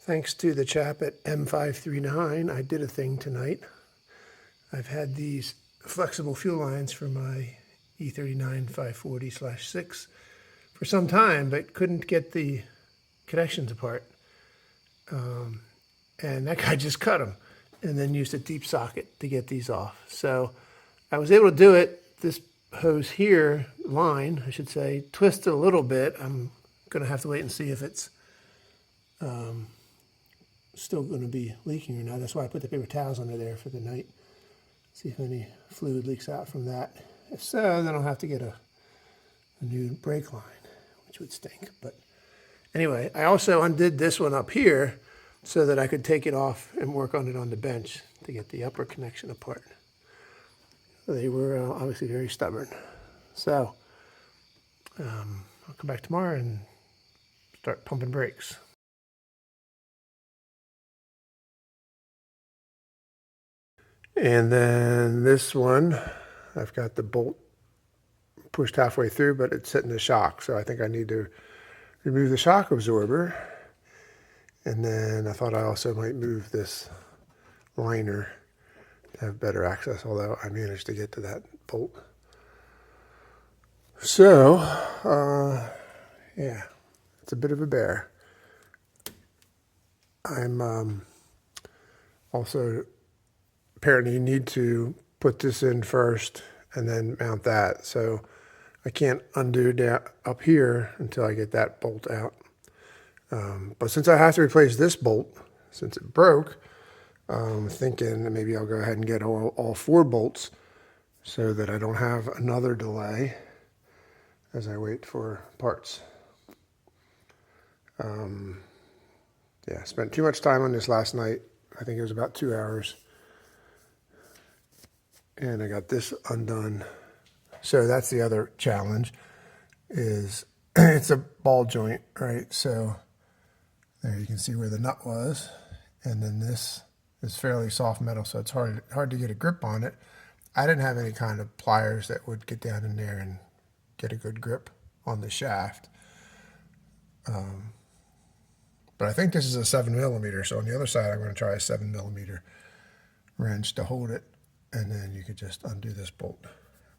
Thanks to the chap at M539, I did a thing tonight. I've had these flexible fuel lines for my E39 540/6 for some time, but couldn't get the connections apart. And that guy just cut them and then used a deep socket to get these off. So I was able to do it. This hose here, line, I should say, twisted a little bit. I'm going to have to wait and see if it's still going to be leaking or not. That's why I put the paper towels under there for the night. See if any fluid leaks out from that. If so, then I'll have to get a new brake line, which would stink. But anyway, I also undid this one up here so that I could take it off and work on it on the bench to get the upper connection apart. They were obviously very stubborn. So I'll come back tomorrow and start pumping brakes. And then this one, I've got the bolt pushed halfway through, but it's hitting the shock. So I think I need to remove the shock absorber. And then I thought I also might move this liner to have better access, although I managed to get to that bolt. So, yeah, it's a bit of a bear. I'm also apparently you need to put this in first and then mount that. So I can't undo down up here until I get that bolt out. But since I have to replace this bolt, since it broke, I'm thinking that maybe I'll go ahead and get all 4 bolts so that I don't have another delay as I wait for parts. Yeah, I spent too much time on this last night. I think it was about 2 hours. And I got this undone. So that's the other challenge is it's a ball joint, right? So there you can see where the nut was. And then this is fairly soft metal, so it's hard to get a grip on it. I didn't have any kind of pliers that would get down in there and get a good grip on the shaft. But I think this is a 7mm, so on the other side I'm going to try a 7mm wrench to hold it. And then you could just undo this bolt,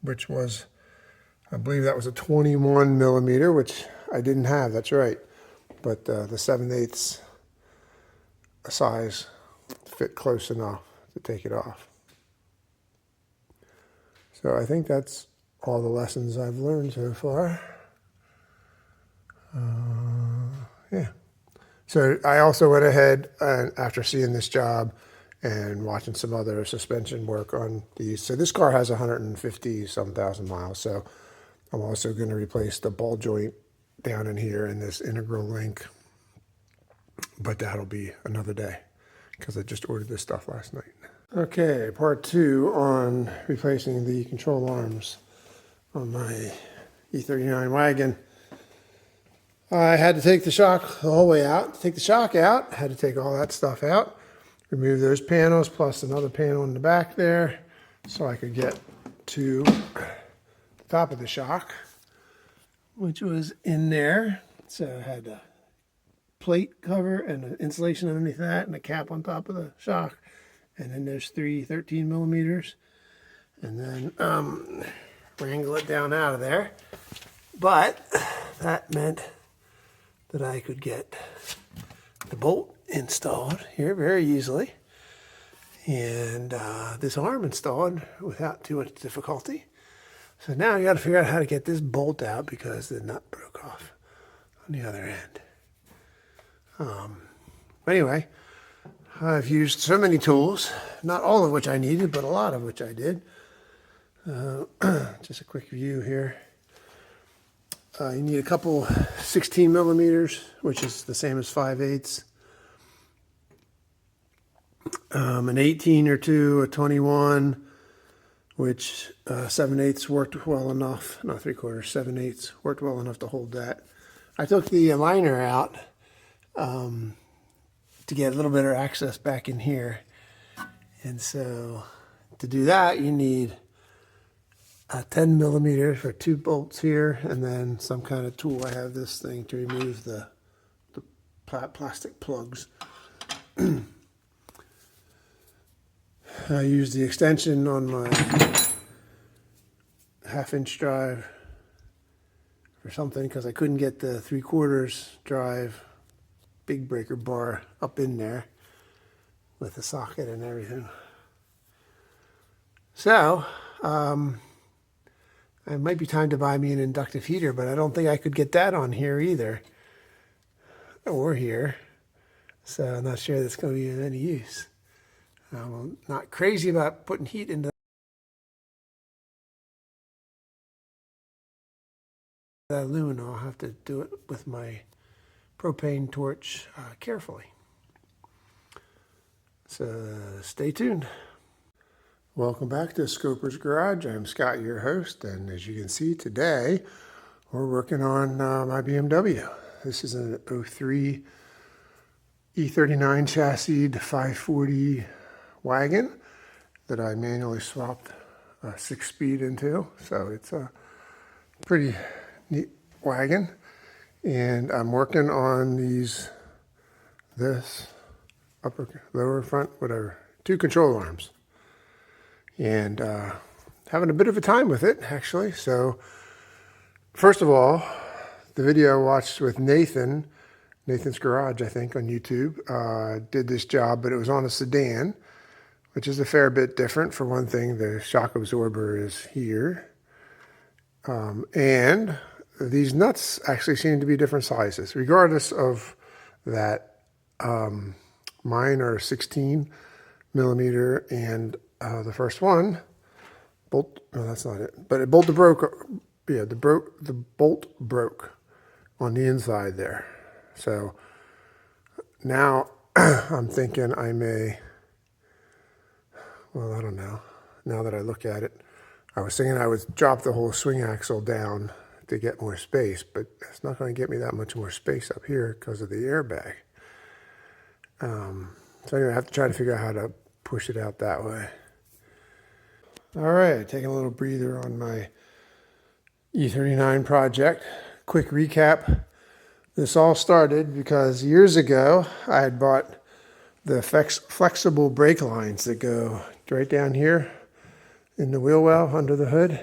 which was, I believe that was a 21mm, which I didn't have, that's right. But the 7/8 size fit close enough to take it off. So I think that's all the lessons I've learned so far. Yeah. So I also went ahead and after seeing this job and watching some other suspension work on these. So this car has 150-some thousand miles. So I'm also going to replace the ball joint down in here and this integral link. But that'll be another day because I just ordered this stuff last night. Okay, part 2 on replacing the control arms on my E39 wagon. I had to take the shock the whole way out. To take the shock out, I had to take all that stuff out. Remove those panels plus another panel in the back there so I could get to the top of the shock, which was in there. So I had a plate cover and an insulation underneath that and a cap on top of the shock. And then there's 3 13mm. And then wrangle it down out of there. But that meant that I could get the bolt installed here very easily and this arm installed without too much difficulty. So now I got to figure out how to get this bolt out because the nut broke off on the other end. Anyway, I've used so many tools, not all of which I needed, but a lot of which I did. Just a quick view here. You need a couple 16mm, which is the same as 5/8. An 18 or 2, a 21, which 7/8 worked well enough, not 3/4, 7/8 worked well enough to hold that. I took the liner out to get a little better access back in here. And so to do that, you need a 10mm for 2 bolts here, and then some kind of tool. I have this thing to remove the plastic plugs I used the extension on my 1/2-inch drive for something because I couldn't get the 3/4 drive big breaker bar up in there with the socket and everything. So, it might be time to buy me an inductive heater, but I don't think I could get that on here either, or here. So I'm not sure that's going to be of any use. I'm not crazy about putting heat into that aluminum. I'll have to do it with my propane torch carefully. So stay tuned. Welcome back to Scoper's Garage. I'm Scott, your host, and as you can see today, we're working on my BMW. This is an 03 E39 chassis 540 wagon that I manually swapped a 6-speed into. So it's a pretty neat wagon. And I'm working on this upper, lower, front, whatever, 2 control arms. And having a bit of a time with it, actually. So first of all, the video I watched with Nathan's Garage, I think, on YouTube, did this job, but it was on a sedan, which is a fair bit different. For one thing, the shock absorber is here. And these nuts actually seem to be different sizes. Regardless of that, mine are 16 millimeter, and the first one, no, that's not it, but it bolt broke. Yeah, the bolt broke on the inside there. So now I'm thinking I may, well, I don't know. Now that I look at it, I was thinking I would drop the whole swing axle down to get more space, but it's not going to get me that much more space up here because of the airbag. So anyway, I have to try to figure out how to push it out that way. All right, taking a little breather on my E39 project. Quick recap. This all started because years ago I had bought the flexible brake lines that go right down here in the wheel well under the hood.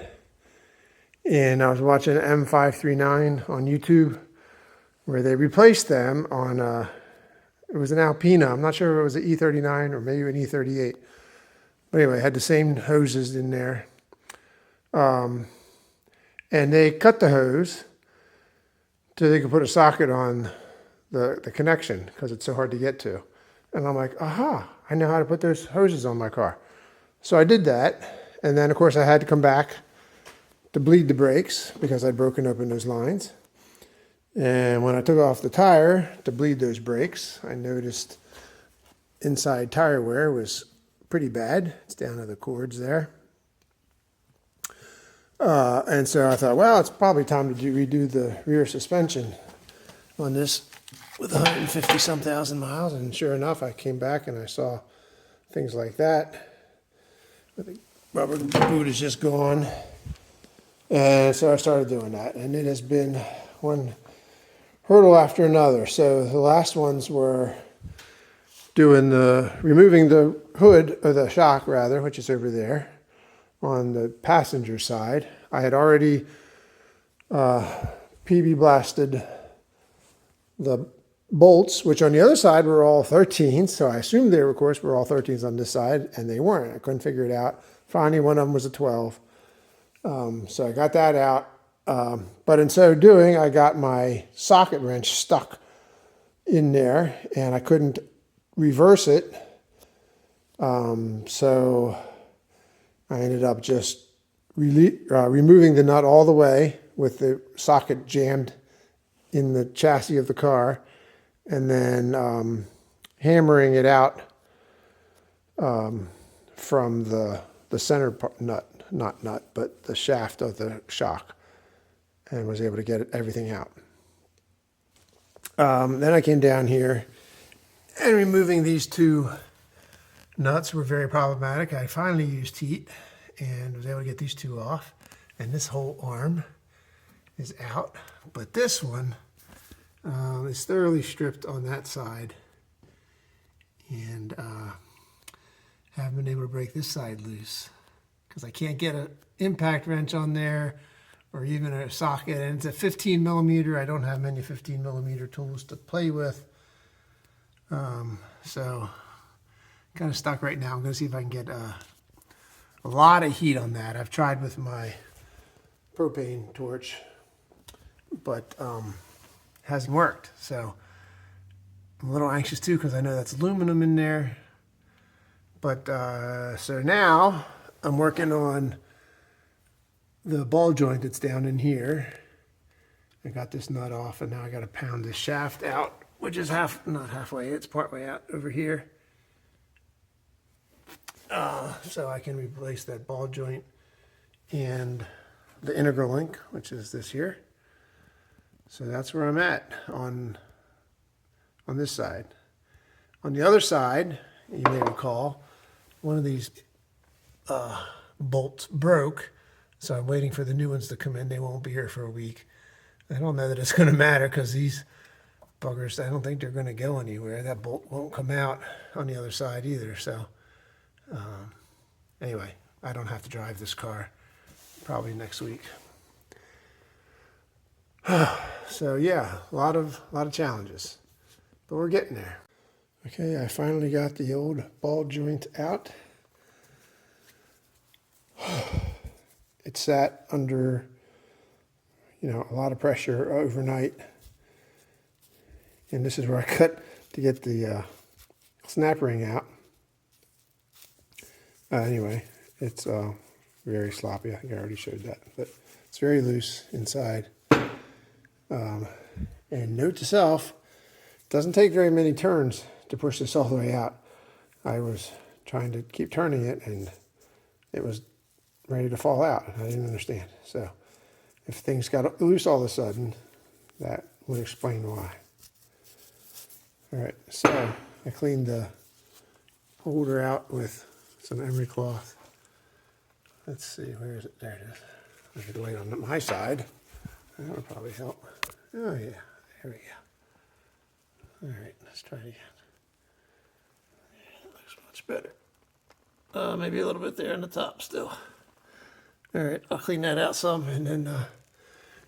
And I was watching M539 on YouTube where they replaced them on it was an Alpina. I'm not sure if it was an E39 or maybe an E38. But anyway, it had the same hoses in there. And they cut the hose so they could put a socket on the connection because it's so hard to get to. And I'm like, aha, I know how to put those hoses on my car. So I did that. And then, of course, I had to come back to bleed the brakes because I'd broken open those lines. And when I took off the tire to bleed those brakes, I noticed inside tire wear was pretty bad. It's down to the cords there. And so I thought, well, it's probably time to redo the rear suspension on this with 150-some thousand miles. And sure enough, I came back and I saw things like that. The rubber boot is just gone. And so I started doing that. And it has been one hurdle after another. So the last ones were removing the hood, or the shock rather, which is over there on the passenger side. I had already PB blasted the bolts, which on the other side were all 13s. So I assumed they were, of course, were all 13s on this side, and they weren't. I couldn't figure it out. Finally, one of them was a 12. So I got that out. But in so doing, I got my socket wrench stuck in there, and I couldn't reverse it. So I ended up just removing the nut all the way with the socket jammed in the chassis of the car, and then hammering it out from the center nut, not nut, but the shaft of the shock, and was able to get everything out. Then I came down here, and removing these 2 nuts were very problematic. I finally used heat and was able to get these 2 off, and this whole arm is out, but this one is thoroughly stripped on that side, and haven't been able to break this side loose because I can't get an impact wrench on there or even a socket. And it's a 15 millimeter. I don't have many 15 millimeter tools to play with. So kind of stuck right now. I'm going to see if I can get a lot of heat on that. I've tried with my propane torch, but hasn't worked. So I'm a little anxious too because I know that's aluminum in there. But so now I'm working on the ball joint that's down in here. I got this nut off, and now I got to pound this shaft out, which is not halfway, it's partway out over here. So I can replace that ball joint and the integral link, which is this here. So that's where I'm at on this side. On the other side, you may recall, one of these bolts broke, so I'm waiting for the new ones to come in. They won't be here for a week. I don't know that it's going to matter because these buggers, I don't think they're going to go anywhere. That bolt won't come out on the other side either. So anyway, I don't have to drive this car probably next week. So yeah, a lot of challenges, but we're getting there. Okay, I finally got the old ball joint out. It sat under, a lot of pressure overnight. And this is where I cut to get the snap ring out. Anyway, it's very sloppy. I think I already showed that, but it's very loose inside. And note to self, it doesn't take very many turns to push this all the way out. I was trying to keep turning it, and it was ready to fall out. I didn't understand. So if things got loose all of a sudden, that would explain why. All right, so I cleaned the holder out with some emery cloth. Let's see, where is it? There it is. I could lay it on my side. That would probably help. Oh yeah, there we go. All right, let's try it again. Yeah, that looks much better. Maybe a little bit there on the top still. All right, I'll clean that out some and then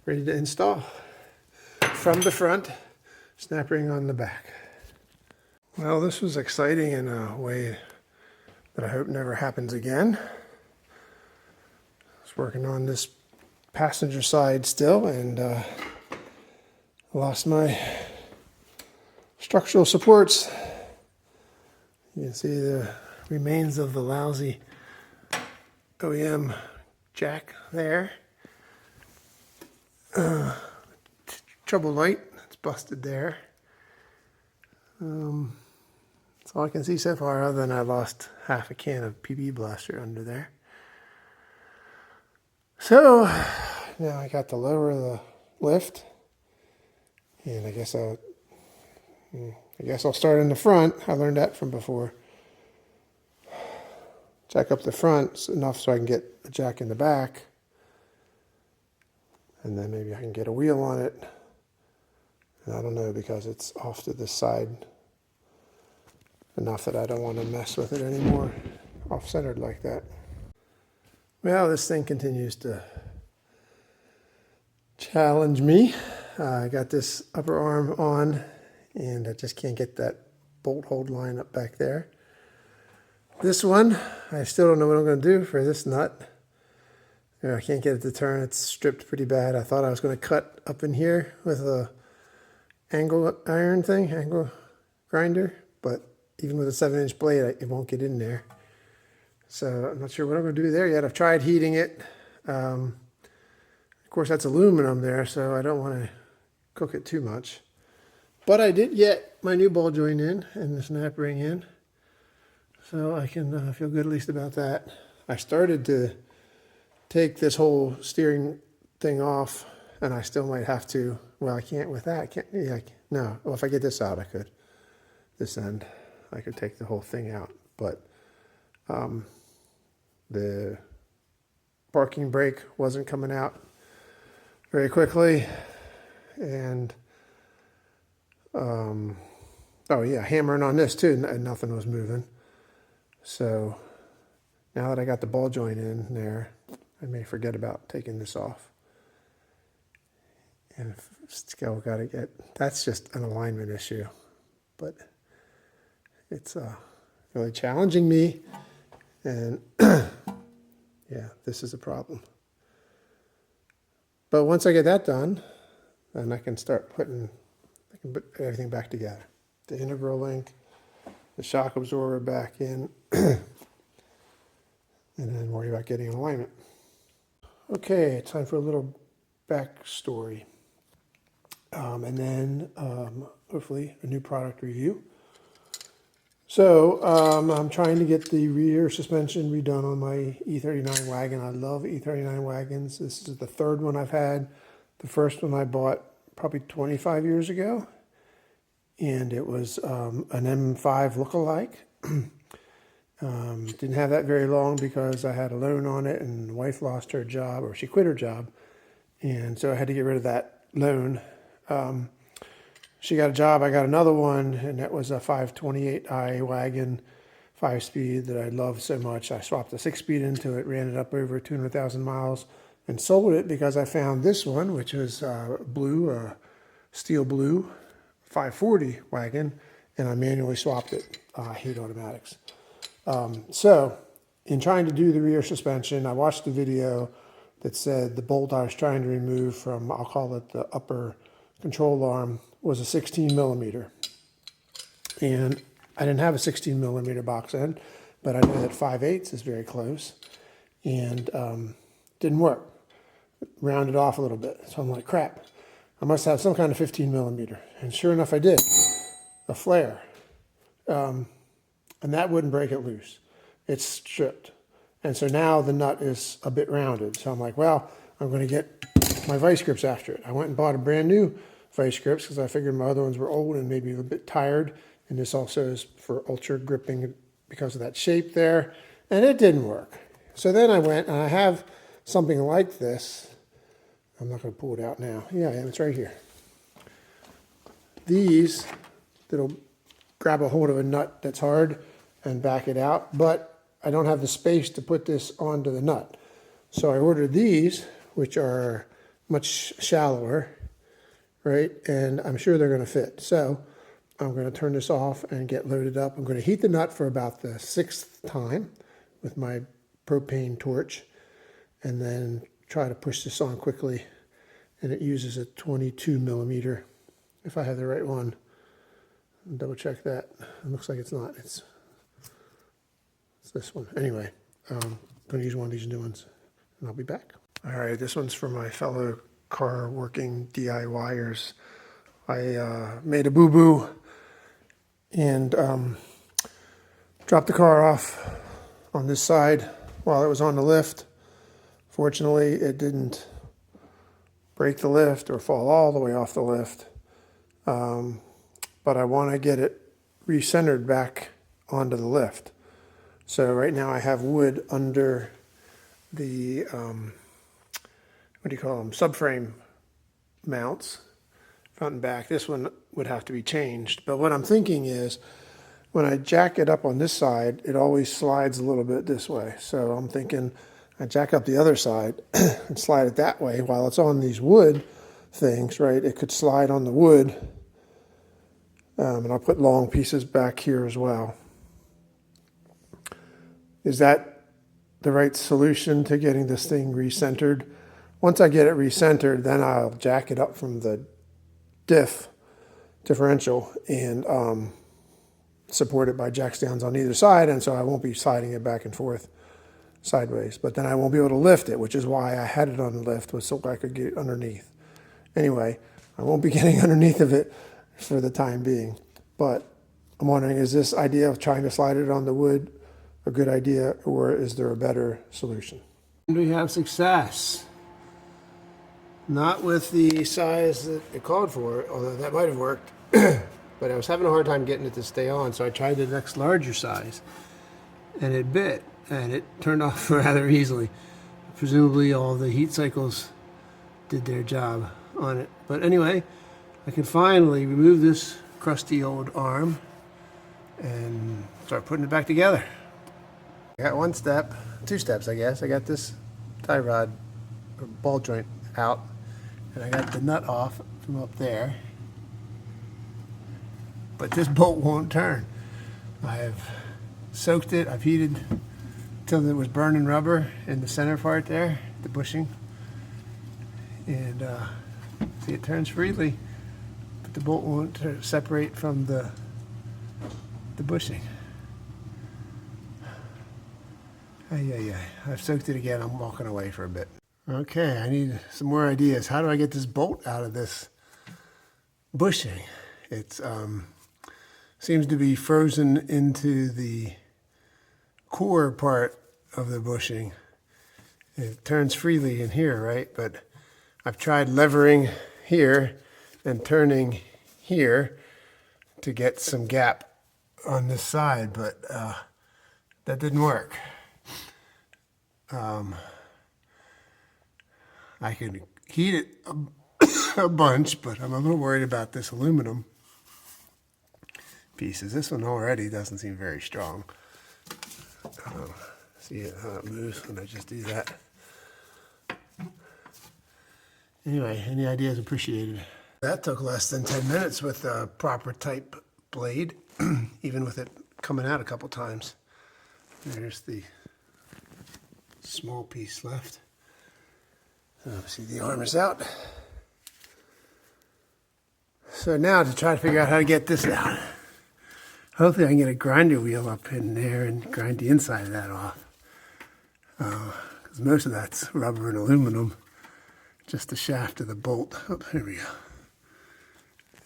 ready to install. From the front, snap ring on the back. Well, this was exciting in a way that I hope never happens again. I was working on this passenger side still, and lost my structural supports. You can see the remains of the lousy OEM jack there. Trouble light, it's busted there. That's all I can see so far, other than I lost half a can of PB Blaster under there. So now I got to lower the lift, and I guess I'll start in the front. I learned that from before. Jack up the front enough so I can get a jack in the back, and then maybe I can get a wheel on it. And I don't know, because it's off to this side enough that I don't want to mess with it anymore, off-centered like that. Well, this thing continues to challenge me. I got this upper arm on, and I just can't get that bolt hold line up back there. This one, I still don't know what I'm going to do for this nut. I can't get it to turn. It's stripped pretty bad. I thought I was going to cut up in here with a angle iron thing, angle grinder, but even with a 7-inch blade, it won't get in there. So I'm not sure what I'm going to do there yet. I've tried heating it. Of course, that's aluminum there, so I don't want to cook it too much. But I did get my new ball joint in and the snap ring in, so I can feel good at least about that. I started to take this whole steering thing off, and I still might have to. Well, I can't with that. No. Well, if I get this out, I could. This end, I could take the whole thing out. But the parking brake wasn't coming out very quickly, and oh yeah, hammering on this too, and nothing was moving. So now that I got the ball joint in there, I may forget about taking this off. And still got to get, that's just an alignment issue, but it's really challenging me. And yeah, this is a problem. But once I get that done, then I can start put everything back together. The integral link, the shock absorber back in, and then worry about getting an alignment. Okay, time for a little backstory. And then hopefully a new product review. So I'm trying to get the rear suspension redone on my E39 wagon. I love E39 wagons. This is the third one I've had. The first one I bought probably 25 years ago, and it was an M5 lookalike. Didn't have that very long because I had a loan on it, and the wife lost her job, or she quit her job, and so I had to get rid of that loan. She got a job, I got another one, and that was a 528i wagon, 5-speed that I love so much. I swapped a 6-speed into it, ran it up over 200,000 miles, and sold it because I found this one, which was blue, steel blue, 540 wagon, and I manually swapped it. I hate automatics. So in trying to do the rear suspension, I watched the video that said the bolt I was trying to remove from, I'll call it the upper control arm, was a 16 millimeter. And I didn't have a 16 millimeter box end, but I know that 5/8 is very close, and didn't work. Rounded off a little bit. So I'm like, crap, I must have some kind of 15 millimeter. And sure enough, I did. A flare. And that wouldn't break it loose. It's stripped. And so now the nut is a bit rounded. So I'm like, well, I'm going to get my vice grips after it. I went and bought a brand new vice grips because I figured my other ones were old and maybe a bit tired. And this also is for ultra gripping because of that shape there. And it didn't work. So then I went, and I have something like this. I'm not going to pull it out now. Yeah, it's right here. These that'll grab a hold of a nut that's hard and back it out, but I don't have the space to put this onto the nut. So I ordered these, which are much shallower, right? And I'm sure they're going to fit. So I'm going to turn this off and get loaded up. I'm going to heat the nut for about the 6th time with my propane torch, and then try to push this on quickly. And it uses a 22 millimeter, if I have the right one. I'll double check that. It looks like it's not. It's this one. Anyway, I'm going to use one of these new ones, and I'll be back. All right, this one's for my fellow car working DIYers. I made a boo-boo and dropped the car off on this side while it was on the lift. Fortunately, it didn't break the lift or fall all the way off the lift. But I want to get it recentered back onto the lift. So right now I have wood under the, what do you call them, subframe mounts, front and back. This one would have to be changed. But what I'm thinking is, when I jack it up on this side, it always slides a little bit this way. So I'm thinking I jack up the other side and slide it that way while it's on these wood things, right? It could slide on the wood. And I'll put long pieces back here as well. Is that the right solution to getting this thing recentered? Once I get it recentered, then I'll jack it up from the differential and support it by jack stands on either side, and so I won't be sliding it back and forth sideways. But then I won't be able to lift it, which is why I had it on the lift, was so I could get underneath. Anyway, I won't be getting underneath of it for the time being. But I'm wondering, is this idea of trying to slide it on the wood a good idea, or is there a better solution? We have success. Not with the size that it called for, although that might have worked. But I was having a hard time getting it to stay on, so I tried the next larger size. And it bit, and it turned off rather easily. Presumably all the heat cycles did their job on it. But anyway, I can finally remove this crusty old arm and start putting it back together. I got one step, two steps I guess. I got this tie rod or ball joint out, and I got the nut off from up there. But this bolt won't turn. I have soaked it, I've heated till it was burning rubber in the center part there, the bushing. And see, it turns freely, but the bolt won't separate from the bushing. I've soaked it again. I'm walking away for a bit. Okay, I need some more ideas. How do I get this bolt out of this bushing? It's seems to be frozen into the core part of the bushing. It turns freely in here, right? But I've tried levering here and turning here to get some gap on this side, but that didn't work. I could heat it a bunch, but I'm a little worried about this aluminum pieces. This one already doesn't seem very strong. See how it moves when I just do that. Anyway, any ideas appreciated. That took less than 10 minutes with a proper type blade, even with it coming out a couple times. There's the small piece left. See, the arm is out. So now to try to figure out how to get this out. Hopefully I can get a grinder wheel up in there and grind the inside of that off. Because most of that's rubber and aluminum. Just the shaft of the bolt. Oh, here we go.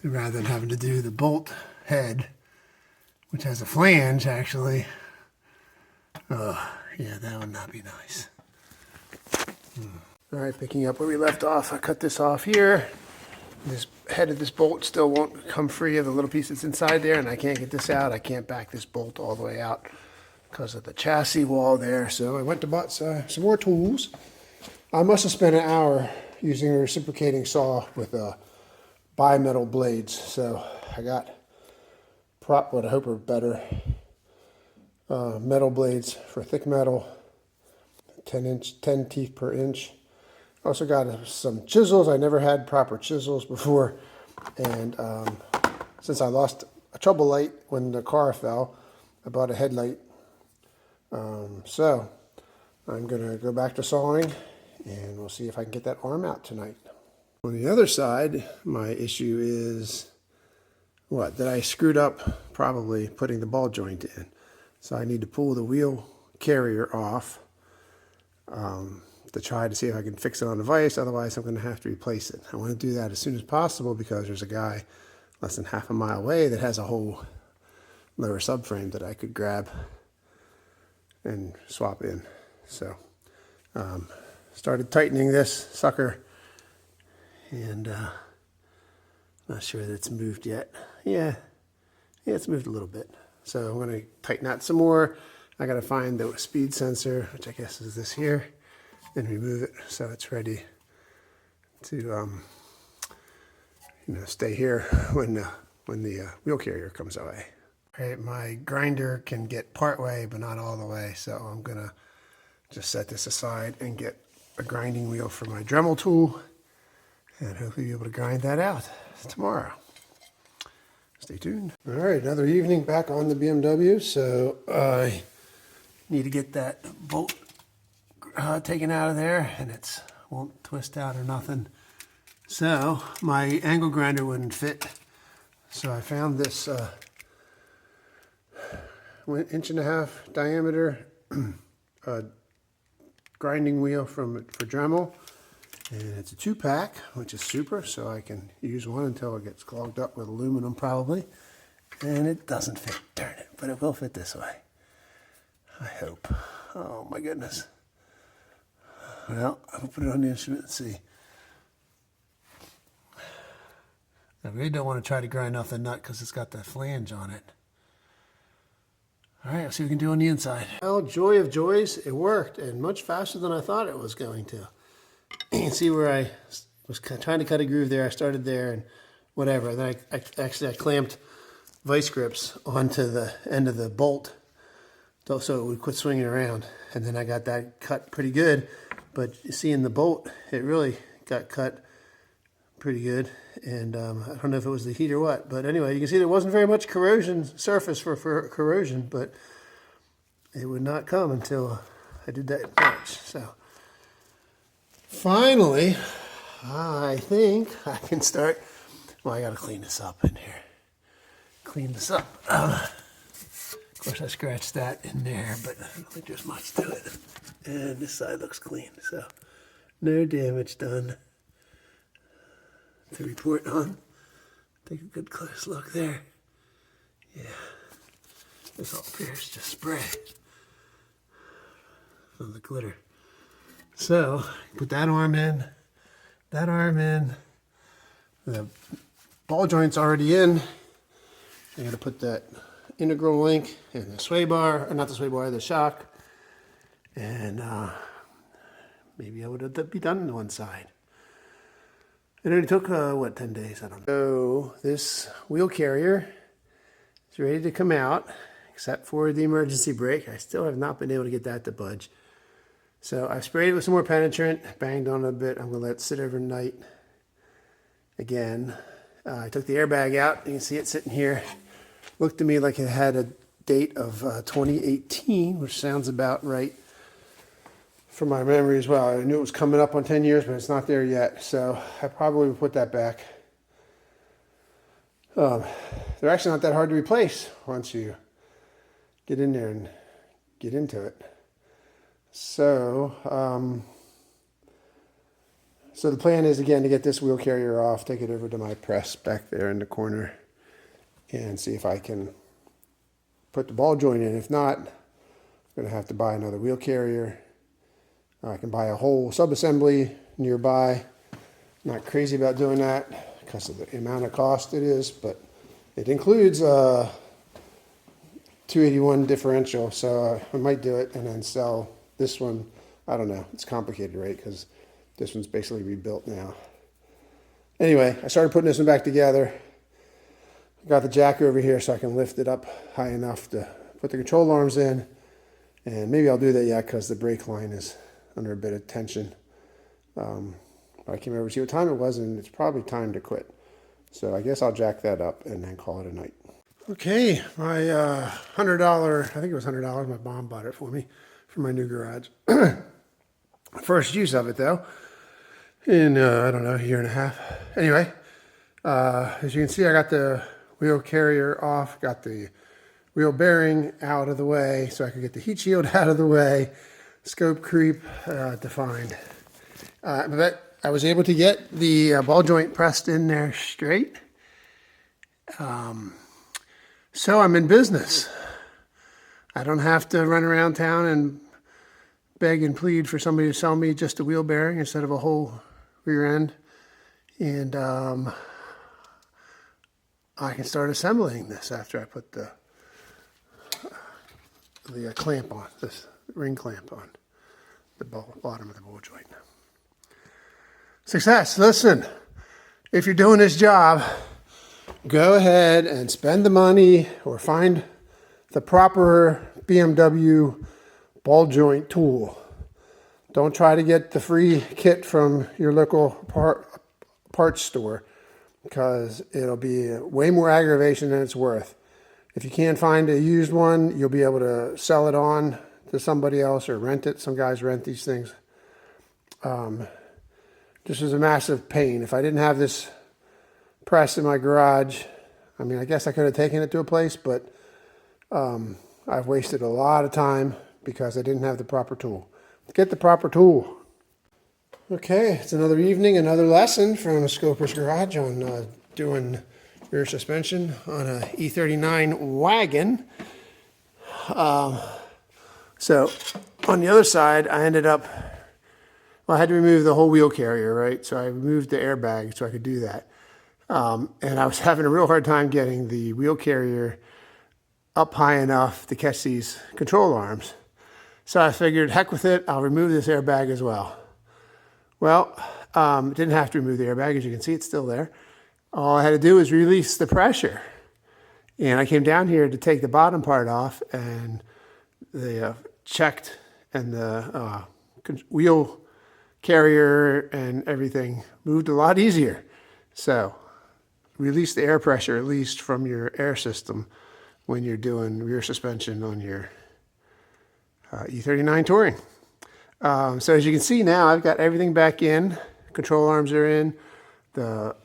And rather than having to do the bolt head, which has a flange actually. Oh, yeah, that would not be nice. All right, picking up where we left off, I cut this off here. This head of this bolt still won't come free of the little piece that's inside there, and I can't get this out. I can't back this bolt all the way out because of the chassis wall there. So I went to buy some more tools. I must have spent an hour using a reciprocating saw with bimetal blades. So I got what I hope are better metal blades for thick metal, 10 teeth per inch. Also got some chisels. I never had proper chisels before, and since I lost a trouble light when the car fell, I bought a headlight. So I'm gonna go back to sawing, and we'll see if I can get that arm out tonight. On the other side, my issue is that I screwed up probably putting the ball joint in. So I need to pull the wheel carrier off to try to see if I can fix it on the vise. Otherwise, I'm going to have to replace it. I want to do that as soon as possible because there's a guy less than half a mile away that has a whole lower subframe that I could grab and swap in. So started tightening this sucker, and not sure that it's moved yet. Yeah, it's moved a little bit. So I'm going to tighten that some more. I got to find the speed sensor, which I guess is this here, and remove it so it's ready to stay here when the wheel carrier comes away. All right, my grinder can get part way but not all the way, so I'm gonna just set this aside and get a grinding wheel for my Dremel tool and hopefully be able to grind that out tomorrow. Stay tuned. All right, another evening back on the BMW. So I need to get that bolt taken out of there, and it won't twist out or nothing. So my angle grinder wouldn't fit. So I found this 1.5 inch diameter grinding wheel for Dremel. And it's a 2-pack, which is super, so I can use one until it gets clogged up with aluminum probably. And it doesn't fit, darn it, but it will fit this way. I hope. Oh my goodness. Well, I'll put it on the instrument and see. I really don't want to try to grind off the nut because it's got that flange on it. All right, let's see what we can do on the inside. Well, joy of joys, it worked, and much faster than I thought it was going to. You can see where I was trying to cut a groove there. I started there and whatever. And then I clamped vice grips onto the end of the bolt so it would quit swinging around. And then I got that cut pretty good, but seeing the bolt, it really got cut pretty good. And I don't know if it was the heat or what, but anyway, you can see there wasn't very much corrosion surface for corrosion, but it would not come until I did that patch. So finally, I think I can start. Well, I got to clean this up in here. Clean this up. Of course, I scratched that in there, but I don't think there's much to it. And this side looks clean, so no damage done to report on. Take a good close look there. Yeah, this all appears just spray from the glitter. So, put that arm in, the ball joint's already in. I'm going to put that integral link and the sway bar, or not the sway bar, the shock, and maybe I would be done on one side. It only took, 10 days? I don't know. So this wheel carrier is ready to come out, except for the emergency brake. I still have not been able to get that to budge. So I've sprayed it with some more penetrant, banged on it a bit. I'm going to let it sit overnight again. I took the airbag out. You can see it sitting here. Looked to me like it had a date of 2018, which sounds about right from my memory as well. I knew it was coming up on 10 years, but it's not there yet. So I probably would put that back. They're actually not that hard to replace once you get in there and get into it. So, so the plan is, again, to get this wheel carrier off, take it over to my press back there in the corner, and see if I can put the ball joint in. If not, I'm going to have to buy another wheel carrier. I can buy a whole sub-assembly nearby. Not crazy about doing that because of the amount of cost it is, but it includes a 281 differential, so I might do it and then sell this one. I don't know. It's complicated, right? Because this one's basically rebuilt now. Anyway, I started putting this one back together. I got the jack over here so I can lift it up high enough to put the control arms in. And maybe I'll do that yet because the brake line is under a bit of tension. I came over to see what time it was, and it's probably time to quit. So I guess I'll jack that up and then call it a night. Okay, my $100, I think it was $100, my mom bought it for me for my new garage. First use of it though, in I don't know, a year and a half. Anyway, as you can see, I got the wheel carrier off, got the wheel bearing out of the way so I could get the heat shield out of the way, scope creep defined. But I was able to get the ball joint pressed in there straight. So I'm in business. I don't have to run around town and beg and plead for somebody to sell me just a wheel bearing instead of a whole rear end. And I can start assembling this after I put the clamp on, this ring clamp on the bottom of the ball joint. Success. Listen, if you're doing this job, go ahead and spend the money or find the proper BMW ball joint tool. Don't try to get the free kit from your local parts store because it'll be way more aggravation than it's worth. If you can't find a used one, you'll be able to sell it on to somebody else or rent it. Some guys rent these things. This is a massive pain. If I didn't have this press in my garage, I mean, I guess I could have taken it to a place, but I've wasted a lot of time because I didn't have the proper tool. Get the proper tool. Okay, it's another evening, another lesson from Scoper's Garage on doing rear suspension on a E39 wagon. So on the other side, I ended up, well, I had to remove the whole wheel carrier, right? So I removed the airbag so I could do that. And I was having a real hard time getting the wheel carrier up high enough to catch these control arms. So I figured, heck with it, I'll remove this airbag as well. Well, didn't have to remove the airbag. As you can see, it's still there. All I had to do was release the pressure. And I came down here to take the bottom part off, and the checked, and the wheel carrier and everything moved a lot easier. So release the air pressure, at least from your air system, when you're doing rear suspension on your E39 Touring. So as you can see now, I've got everything back in. Control arms are in. The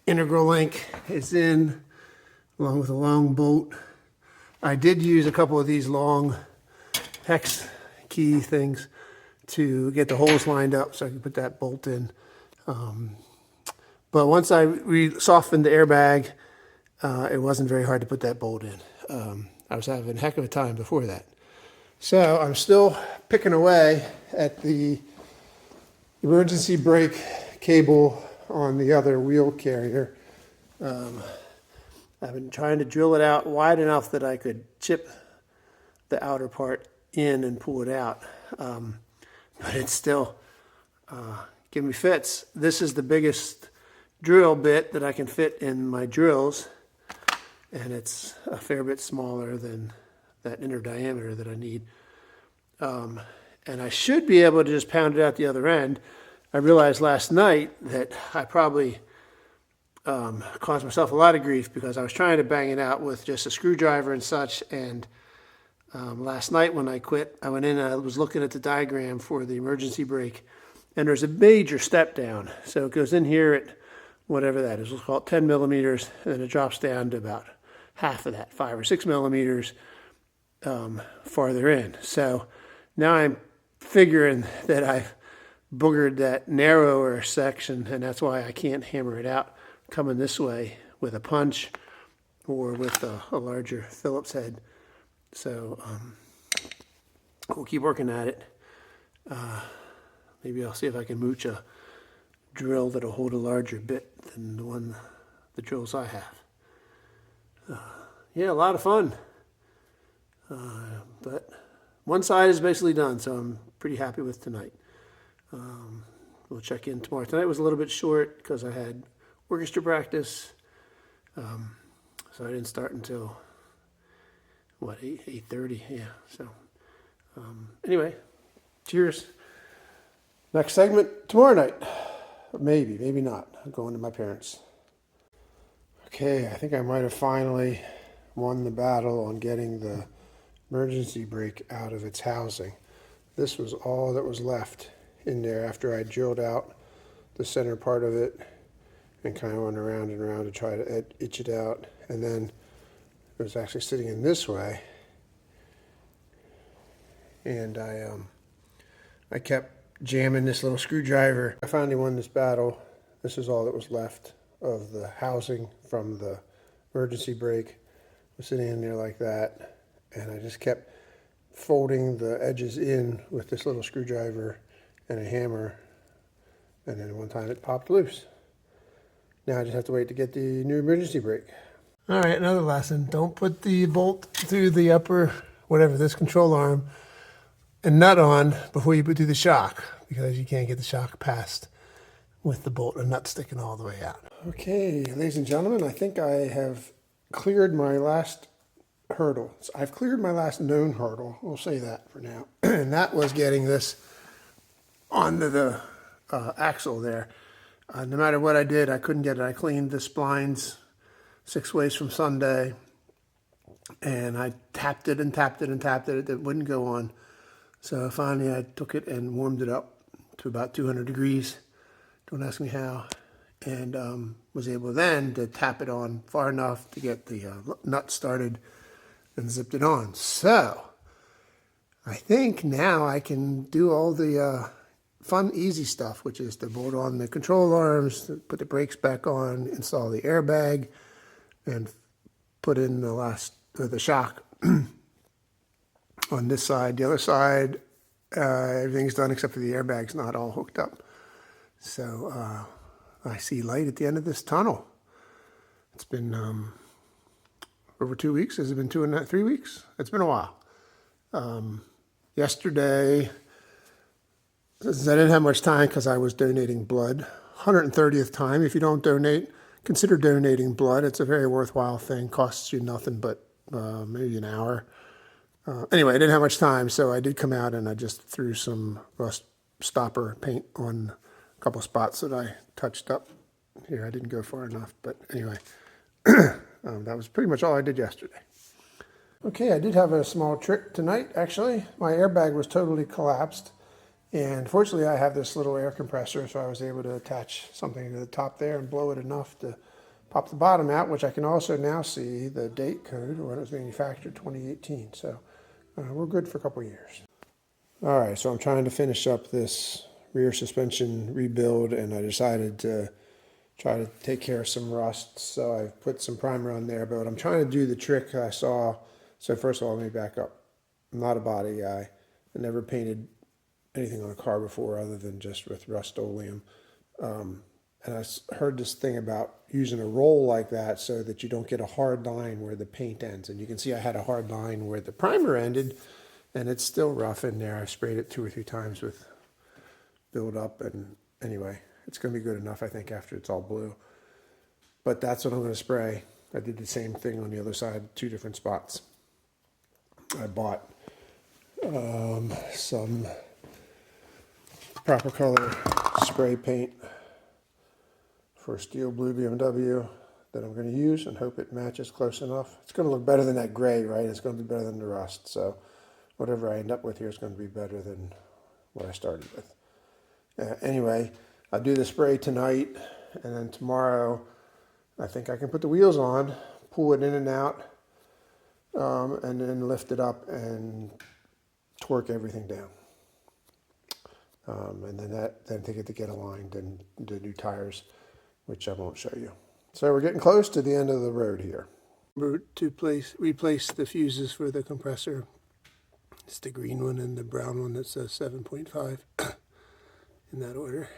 integral link is in, along with a long bolt. I did use a couple of these long hex key things to get the holes lined up so I can put that bolt in. But once I softened the airbag, it wasn't very hard to put that bolt in. I was having a heck of a time before that. So I'm still picking away at the emergency brake cable on the other wheel carrier. I've been trying to drill it out wide enough that I could chip the outer part in and pull it out. But it's still giving me fits. This is the biggest drill bit that I can fit in my drills, and it's a fair bit smaller than that inner diameter that I need. And I should be able to just pound it out the other end. I realized last night that I probably caused myself a lot of grief because I was trying to bang it out with just a screwdriver and such. And last night when I quit, I went in and I was looking at the diagram for the emergency brake, and there's a major step down. So it goes in here at whatever that is, we'll call it 10 millimeters, and then it drops down to about half of that, 5 or 6 millimeters farther in. So now I'm figuring that I've boogered that narrower section, and that's why I can't hammer it out coming this way with a punch or with a larger Phillips head. So we'll keep working at it. Maybe I'll see if I can mooch a drill that'll hold a larger bit than the drills I have. Yeah, a lot of fun. But one side is basically done, so I'm pretty happy with tonight. We'll check in tomorrow. Tonight was a little bit short because I had orchestra practice, so I didn't start until, what, 8:30? Yeah, so anyway, cheers. Next segment tomorrow night. Maybe, maybe not. I'm going to my parents'. Okay, I think I might have finally won the battle on getting the emergency brake out of its housing. This was all that was left in there after I drilled out the center part of it and kind of went around and around to try to itch it out. And then it was actually sitting in this way. And I kept jamming this little screwdriver. I finally won this battle. This is all that was left of the housing from the emergency brake. It was sitting in there like that. And I just kept folding the edges in with this little screwdriver and a hammer, and then one time it popped loose. Now I just have to wait to get the new emergency brake. All right, another lesson. Don't put the bolt through the upper, whatever, this control arm and nut on before you do the shock, because you can't get the shock past with the bolt and nut sticking all the way out. Okay, ladies and gentlemen, I think I have cleared my last hurdle. So I've cleared my last known hurdle. We'll say that for now. And that was getting this onto the axle there. No matter what I did, I couldn't get it. I cleaned the splines 6 ways from Sunday, and I tapped it and tapped it and tapped it. It wouldn't go on. So finally I took it and warmed it up to about 200 degrees. Don't ask me how. And was able then to tap it on far enough to get the nut started and zipped it on. So I think now I can do all the fun, easy stuff, which is to bolt on the control arms, put the brakes back on, install the airbag, and put in the shock on this side. The other side, everything's done except for the airbag's not all hooked up. So I see light at the end of this tunnel. It's been over 2 weeks. Has it been 3 weeks? It's been a while. Yesterday, since I didn't have much time because I was donating blood, 130th time. If you don't donate, consider donating blood. It's a very worthwhile thing. Costs you nothing but maybe an hour. Anyway, I didn't have much time, so I did come out and I just threw some rust stopper paint on a couple spots that I touched up. Here, I didn't go far enough, but anyway, that was pretty much all I did yesterday. Okay, I did have a small trick tonight, actually. My airbag was totally collapsed, and fortunately I have this little air compressor, so I was able to attach something to the top there and blow it enough to pop the bottom out, which I can also now see the date code when it was manufactured, 2018. So we're good for a couple of years. All right, so I'm trying to finish up this rear suspension rebuild, and I decided to try to take care of some rust. So I've put some primer on there, but I'm trying to do the trick I saw. So first of all, let me back up. I'm not a body guy. I never painted anything on a car before other than just with Rust-Oleum. And I heard this thing about using a roll like that so that you don't get a hard line where the paint ends. And you can see I had a hard line where the primer ended, and it's still rough in there. I sprayed it 2 or 3 times with build up, and anyway, it's going to be good enough, I think, after it's all blue. But that's what I'm going to spray. I did the same thing on the other side, 2 different spots. I bought some proper color spray paint for steel blue BMW that I'm going to use and hope it matches close enough. It's going to look better than that gray, right? It's going to be better than the rust. So whatever I end up with here is going to be better than what I started with. Anyway, I'll do the spray tonight, and then tomorrow I think I can put the wheels on, pull it in and out, and then lift it up and torque everything down. And then take it to get aligned and do new tires, which I won't show you. So we're getting close to the end of the road here. Remember to replace the fuses for the compressor. It's the green one and the brown one that says 7.5 in that order.